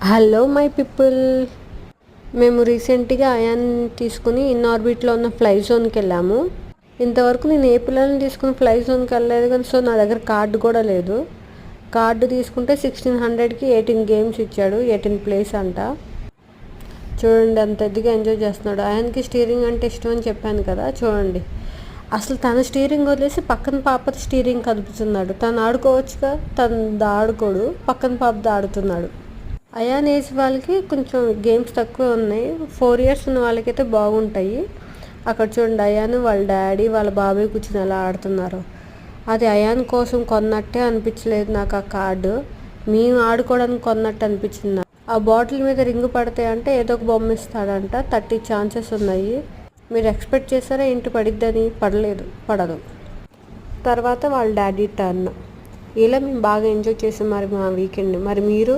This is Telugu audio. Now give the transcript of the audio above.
హలో మై పీపుల్, మేము రీసెంట్గా అయాన్ తీసుకుని ఇన్ ఆర్బిట్లో ఉన్న ఫ్లై జోన్కి వెళ్ళాము. ఇంతవరకు నేను ఏ పిల్లల్ని తీసుకుని ఫ్లై జోన్కి వెళ్ళలేదు కానీ సో నా దగ్గర కార్డు కూడా లేదు. కార్డు తీసుకుంటే 1600కి 18 గేమ్స్ ఇచ్చాడు. 18 ప్లేస్ అంట. చూడండి అంత ఎద్దుగా ఎంజాయ్ చేస్తున్నాడు. అయాన్కి స్టీరింగ్ అంటే ఇష్టం అని చెప్పాను కదా, చూడండి అసలు తన స్టీరింగ్ వదిలేసి పక్కన పాపది స్టీరింగ్ కదుపుతున్నాడు. తను ఆడుకోవచ్చుగా, తను ఆడుకోడు, పక్కన పాపది ఆడుతున్నాడు. అయాన్ ఏజ్ వాళ్ళకి కొంచెం గేమ్స్ తక్కువ ఉన్నాయి. 4 years ఉన్న వాళ్ళకైతే బాగుంటాయి. అక్కడ చూడండి అయాన్ వాళ్ళ డాడీ వాళ్ళ బాబాయ్ కూర్చొని ఎలా ఆడుతున్నారు. అది అయాన్ కోసం కొన్నట్టే అనిపించలేదు నాకు. ఆ కార్డు మేము ఆడుకోవడానికి కొన్నట్టు అనిపించింది. ఆ బాటిల్ మీద రింగ్ పడితే అంటే ఏదో ఒక బొమ్మ ఇస్తాడంట. 30 ఛాన్సెస్ ఉన్నాయి. మీరు ఎక్స్పెక్ట్ చేస్తారా ఏంటి పడిద్దని? పడదు. తర్వాత వాళ్ళ డాడీ టర్న్. ఇలా మేము బాగా ఎంజాయ్ చేసాం మరి మా వీకెండ్. మరి మీరు?